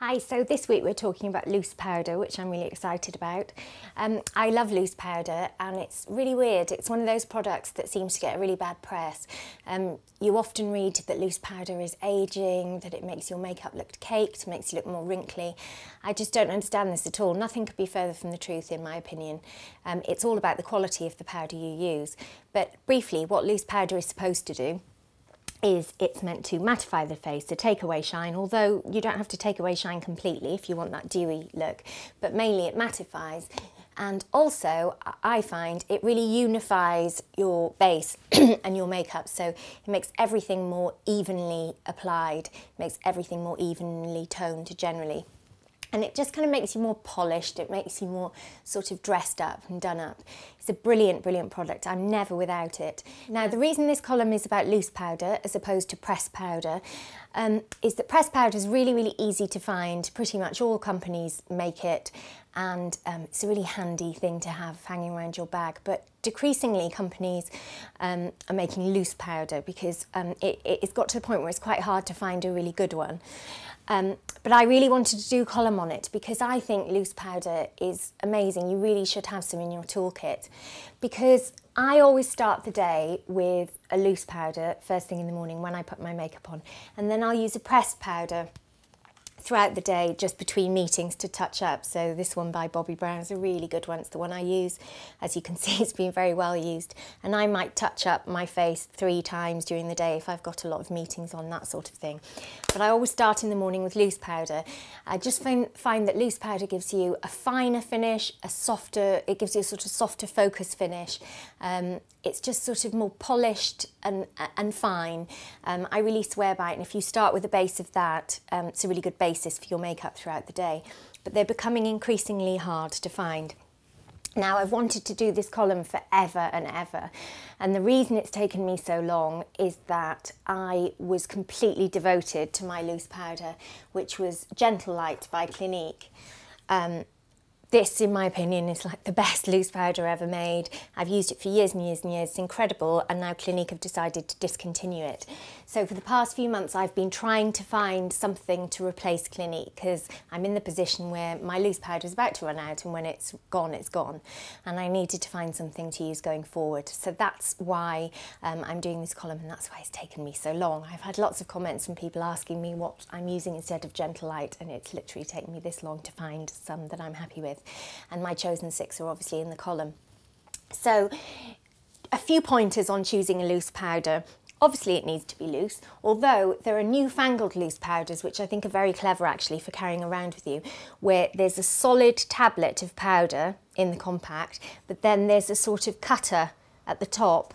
Hi, so this week we're talking about loose powder, which I'm really excited about. I love loose powder and it's really weird. It's one of those products that seems to get a really bad press. You often read that loose powder is ageing, that it makes your makeup look caked, makes you look more wrinkly. I just don't understand this at all. Nothing could be further from the truth in my opinion. It's all about the quality of the powder you use. But briefly, what loose powder is supposed to do is it's meant to mattify the face, to take away shine, although you don't have to take away shine completely if you want that dewy look, but mainly it mattifies. And also, I find it really unifies your base and your makeup, so it makes everything more evenly applied, makes everything more evenly toned generally. And it just kind of makes you more polished, it makes you more sort of dressed up and done up. It's a brilliant, brilliant product. I'm never without it. Now, the reason this column is about loose powder as opposed to pressed powder is that pressed powder is really, really easy to find. Pretty much all companies make it, and it's a really handy thing to have hanging around your bag. But decreasingly, companies are making loose powder because it's got to the point where it's quite hard to find a really good one. But I really wanted to do a column on it because I think loose powder is amazing. You really should have some in your toolkit, because I always start the day with a loose powder first thing in the morning when I put my makeup on, and then I'll use a pressed powder throughout the day just between meetings to touch up. So this one by Bobbi Brown is a really good one. It's the one I use. As you can see, it's been very well used, and I might touch up my face 3 times during the day if I've got a lot of meetings on, that sort of thing. But I always start in the morning with loose powder. I just find that loose powder gives you a finer finish, it gives you a sort of softer focus finish. It's just sort of more polished and fine. I really swear by it, and if you start with a base of that, it's a really good basis for your makeup throughout the day. But they're becoming increasingly hard to find. Now, I've wanted to do this column forever and ever, and the reason it's taken me so long is that I was completely devoted to my loose powder, which was Gentle Light by Clinique. This, in my opinion, is like the best loose powder ever made. I've used it for years and years and years. It's incredible, and now Clinique have decided to discontinue it. So for the past few months, I've been trying to find something to replace Clinique, because I'm in the position where my loose powder is about to run out, and when it's gone, and I needed to find something to use going forward. So that's why I'm doing this column, and that's why it's taken me so long. I've had lots of comments from people asking me what I'm using instead of Gentle Light, and it's literally taken me this long to find some that I'm happy with. And my chosen 6 are obviously in the column. So a few pointers on choosing a loose powder. Obviously it needs to be loose, although there are newfangled loose powders which I think are very clever actually for carrying around with you, where there's a solid tablet of powder in the compact, but then there's a sort of cutter at the top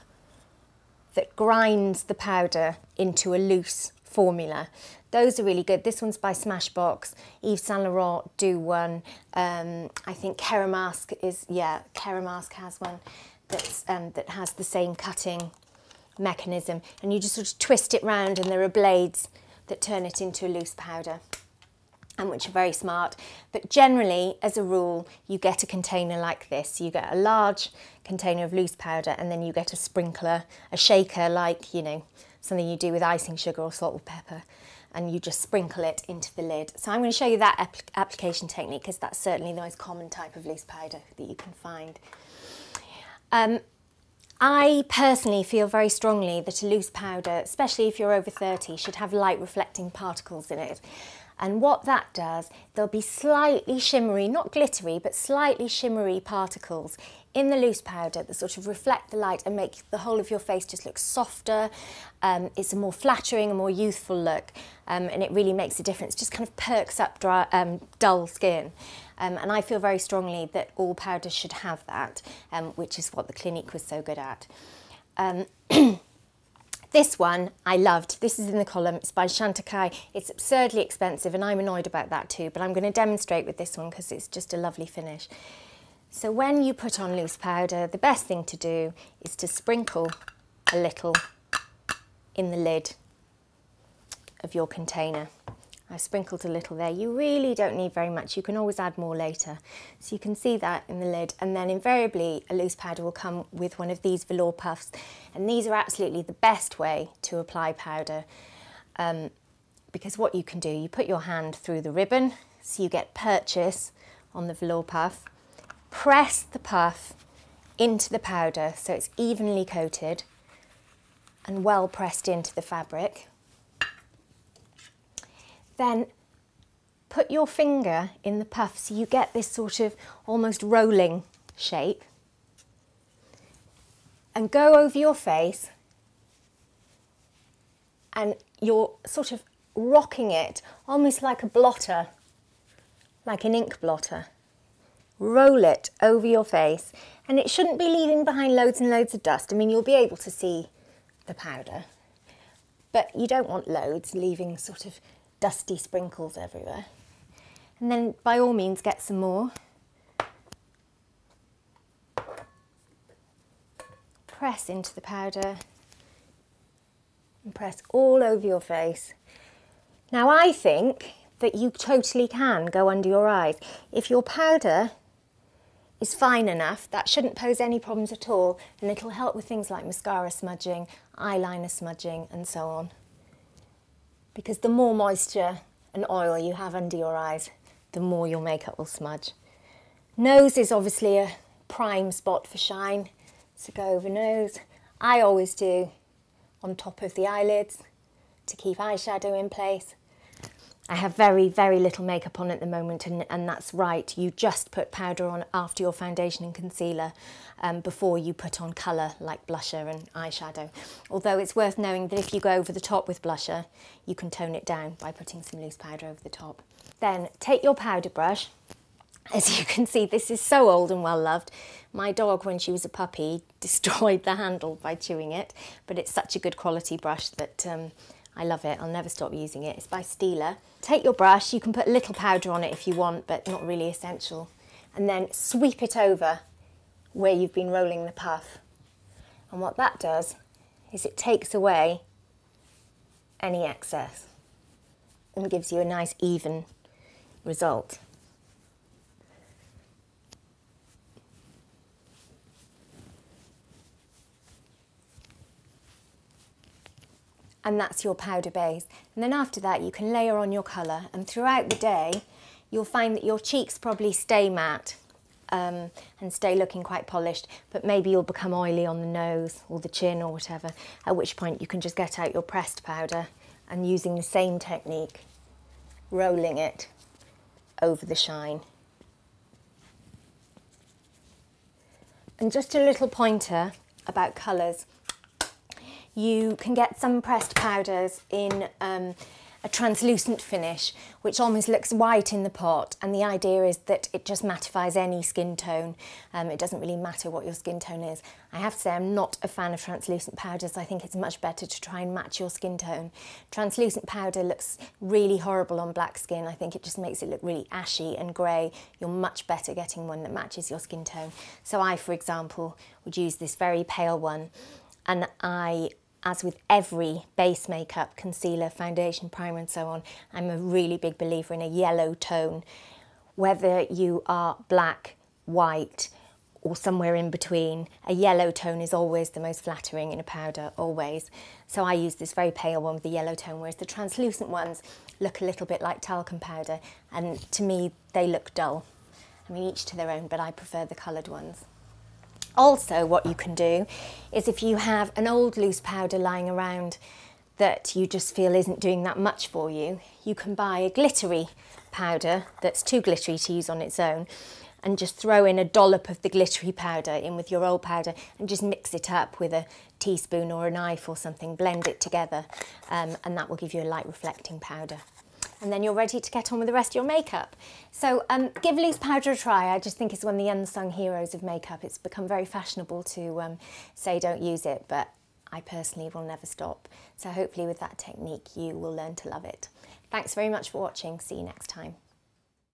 that grinds the powder into a loose formula. Those are really good. This one's by Smashbox. Yves Saint Laurent do one. I think Keramask has one that has the same cutting mechanism, and you just sort of twist it round and there are blades that turn it into a loose powder, and which are very smart. But generally, as a rule, you get a container like this. You get a large container of loose powder, and then you get a sprinkler, a shaker, like, you know, something you do with icing sugar or salt or pepper, and you just sprinkle it into the lid. So I'm going to show you that application technique, because that's certainly the most common type of loose powder that you can find. I personally feel very strongly that a loose powder, especially if you're over 30, should have light reflecting particles in it. And what that does, there'll be slightly shimmery, not glittery, but slightly shimmery particles in the loose powder that sort of reflect the light and make the whole of your face just look softer. It's a more flattering, a more youthful look, and it really makes a difference. Just kind of perks up dull skin. And I feel very strongly that all powders should have that, which is what the Clinique was so good at. This one I loved. This is in the column. It's by Chantecaille. It's absurdly expensive, and I'm annoyed about that too, but I'm going to demonstrate with this one because it's just a lovely finish. So when you put on loose powder, the best thing to do is to sprinkle a little in the lid of your container. I sprinkled a little there. You really don't need very much. You can always add more later. So you can see that in the lid, and then invariably a loose powder will come with one of these velour puffs, and these are absolutely the best way to apply powder. because what you can do, you put your hand through the ribbon so you get purchase on the velour puff, press the puff into the powder so it's evenly coated and well pressed into the fabric. Then put your finger in the puff so you get this sort of almost rolling shape, and go over your face, and you're sort of rocking it almost like a blotter, like an ink blotter. Roll it over your face, and it shouldn't be leaving behind loads and loads of dust. I mean, you'll be able to see the powder, but you don't want loads leaving sort of dusty sprinkles everywhere. And then by all means get some more. Press into the powder and press all over your face. Now I think that you totally can go under your eyes. If your powder is fine enough, that shouldn't pose any problems at all, and it'll help with things like mascara smudging, eyeliner smudging and so on. Because the more moisture and oil you have under your eyes, the more your makeup will smudge. Nose is obviously a prime spot for shine, so go over nose. I always do on top of the eyelids to keep eyeshadow in place. I have very, very little makeup on at the moment, and that's right. You just put powder on after your foundation and concealer before you put on colour like blusher and eyeshadow. Although it's worth knowing that if you go over the top with blusher, you can tone it down by putting some loose powder over the top. Then take your powder brush. As you can see, this is so old and well loved. My dog, when she was a puppy, destroyed the handle by chewing it, but it's such a good quality brush that I love it. I'll never stop using it. It's by Stila. Take your brush, you can put a little powder on it if you want, but not really essential. And then sweep it over where you've been rolling the puff. And what that does is it takes away any excess and gives you a nice even result. And that's your powder base. And then after that you can layer on your colour, and throughout the day you'll find that your cheeks probably stay matte and stay looking quite polished, but maybe you'll become oily on the nose or the chin or whatever, at which point you can just get out your pressed powder and, using the same technique, rolling it over the shine. And just a little pointer about colours. You can get some pressed powders in a translucent finish, which almost looks white in the pot, and the idea is that it just mattifies any skin tone. It doesn't really matter what your skin tone is. I have to say I'm not a fan of translucent powders. I think it's much better to try and match your skin tone. Translucent powder looks really horrible on black skin. I think it just makes it look really ashy and grey. You're much better getting one that matches your skin tone. So I, for example, would use this very pale one, and I, as with every base makeup, concealer, foundation, primer and so on, I'm a really big believer in a yellow tone. Whether you are black, white or somewhere in between, a yellow tone is always the most flattering in a powder, always. So I use this very pale one with the yellow tone, whereas the translucent ones look a little bit like talcum powder, and to me they look dull. I mean, each to their own, but I prefer the coloured ones. Also, what you can do is, if you have an old loose powder lying around that you just feel isn't doing that much for you, you can buy a glittery powder that's too glittery to use on its own, and just throw in a dollop of the glittery powder in with your old powder and just mix it up with a teaspoon or a knife or something, blend it together, and that will give you a light reflecting powder. And then you're ready to get on with the rest of your makeup. So give loose powder a try. I just think it's one of the unsung heroes of makeup. It's become very fashionable to say don't use it, but I personally will never stop. So hopefully with that technique you will learn to love it. Thanks very much for watching. See you next time.